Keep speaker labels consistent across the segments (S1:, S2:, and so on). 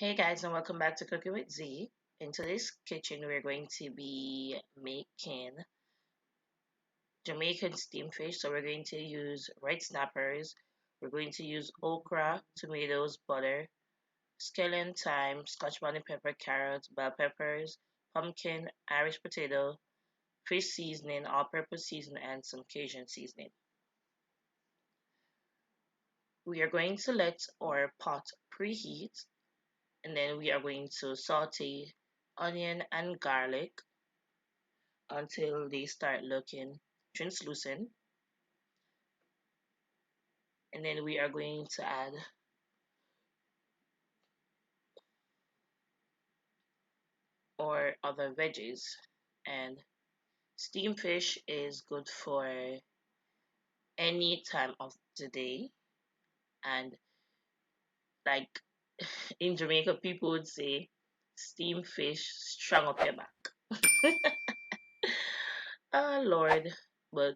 S1: Hey guys, and welcome back to Cooking with Z. In today's kitchen, we're going to be making Jamaican steamed fish. So we're going to use red snappers. We're going to use okra, tomatoes, butter, scallion thyme, Scotch bonnet pepper, carrots, bell peppers, pumpkin, Irish potato, fish seasoning, all-purpose seasoning, and some Cajun seasoning. We are going to let our pot preheat, and then we are going to saute onion and garlic until they start looking translucent. And then we are going to add our other veggies. And steamed fish is good for any time of the day. And like in Jamaica, people would say steamed fish strung up your back. Oh Lord, but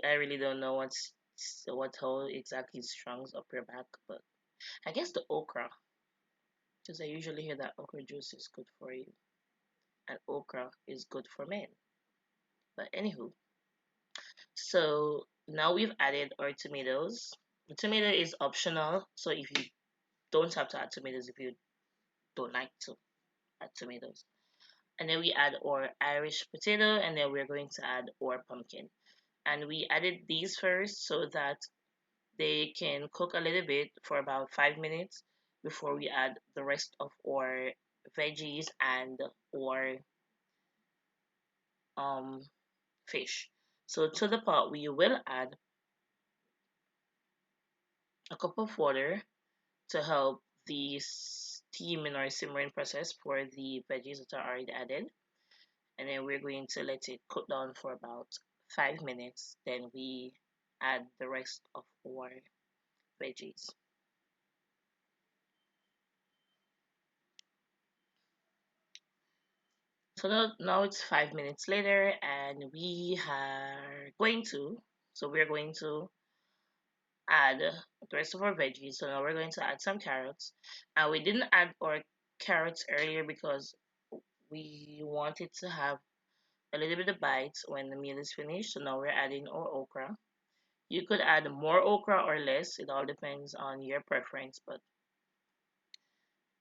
S1: I really don't know what how exactly strings up your back, but I guess the okra, because I usually hear that okra juice is good for you, and okra is good for men. But anywho, so now we've added our tomatoes. The tomato is optional, so if you don't have to add tomatoes if you don't like to add tomatoes. And then we add our Irish potato, and then we're going to add our pumpkin. And we added these first so that they can cook a little bit for about 5 minutes before we add the rest of our veggies and our um fish. So to the pot we will add a cup of water to help the steaming or simmering process for the veggies that are already added. And then we're going to let it cook down for about 5 minutes. Then we add the rest of our veggies. So now it's 5 minutes later, and we're going to add the rest of our veggies. So now we're going to add some carrots. And we didn't add our carrots earlier because we wanted to have a little bit of bites when the meal is finished. So now we're adding our okra. You could add more okra or less. It all depends on your preference. But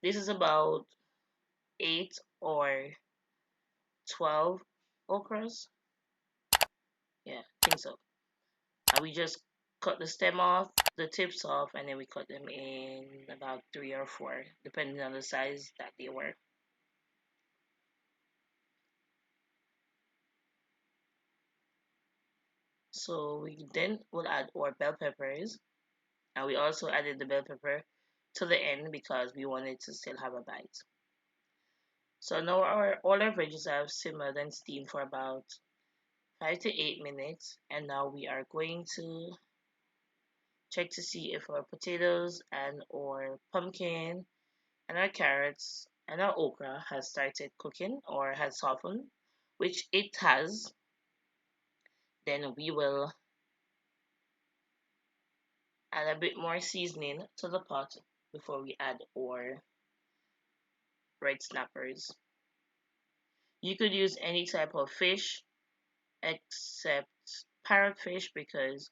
S1: this is about 8 or 12 okras. Yeah, I think so. And we just cut the stem off, the tips off, and then we cut them in about 3 or 4, depending on the size that they were. So we then will add our bell peppers, and we also added the bell pepper to the end because we wanted to still have a bite. So now all our veggies have simmered and steamed for about 5 to 8 minutes, and now we are going to check to see if our potatoes and our pumpkin and our carrots and our okra has started cooking or has softened, which it has. Then we will add a bit more seasoning to the pot before we add our red snappers. You could use any type of fish except parrotfish because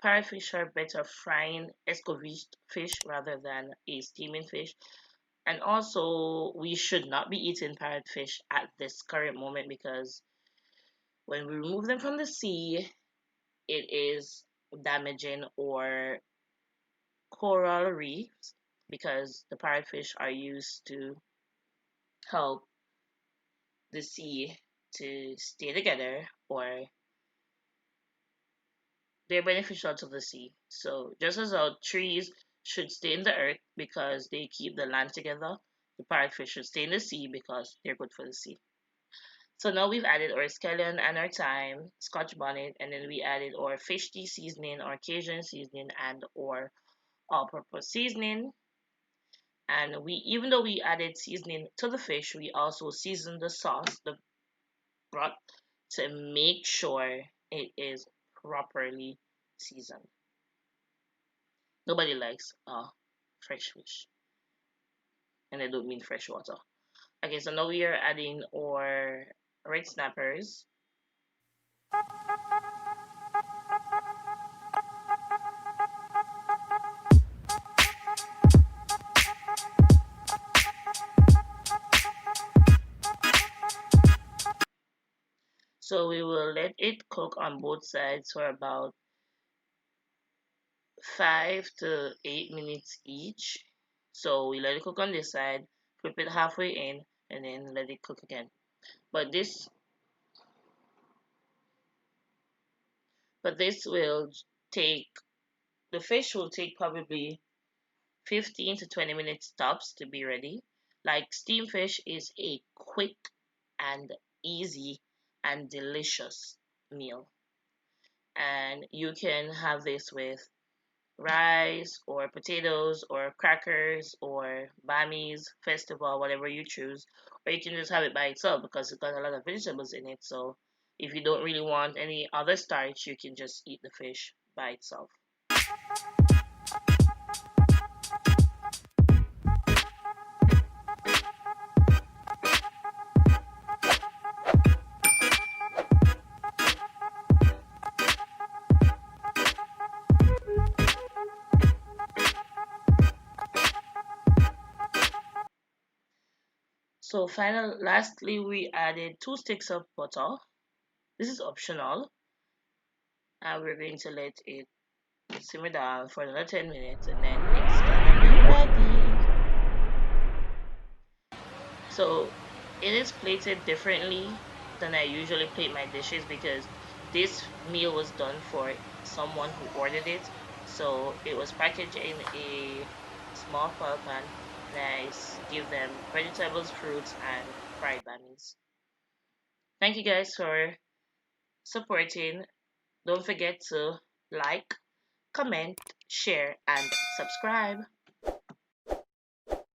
S1: parrotfish are better frying escovitch fish rather than a steaming fish. And also, we should not be eating parrotfish at this current moment because when we remove them from the sea, it is damaging our coral reefs because the parrotfish are used to help the sea to stay together, or they're beneficial to the sea. So just as how trees should stay in the earth because they keep the land together, the parrotfish should stay in the sea because they're good for the sea. So now we've added our scallion and our thyme, Scotch bonnet, and then we added our fish tea seasoning, our Cajun seasoning, and our all-purpose seasoning. And we, even though we added seasoning to the fish, we also seasoned the sauce, the broth, to make sure it is properly seasoned. Nobody likes fresh fish. and I don't mean fresh water. Okay, so now we are adding our red snappers. So we will let it cook on both sides for about 5 to 8 minutes each. So we let it cook on this side, flip it halfway in, and then let it cook again. But this but this will take the fish will take probably 15 to 20 minutes tops to be ready. Like steamed fish is a quick and easy and delicious meal. And you can have this with rice or potatoes or crackers or bammies, festival, whatever you choose. Or you can just have it by itself because it's got a lot of vegetables in it. So if you don't really want any other starch, you can just eat the fish by itself. So lastly, we added 2 sticks of butter. This is optional, and we're going to let it simmer down for another 10 minutes, and then it's gonna be ready. So it is plated differently than I usually plate my dishes because this meal was done for someone who ordered it. So it was packaged in a small foil pan, and give them vegetables, fruits, and fried bunnies. Thank you guys for supporting. Don't forget to like, comment, share, and subscribe.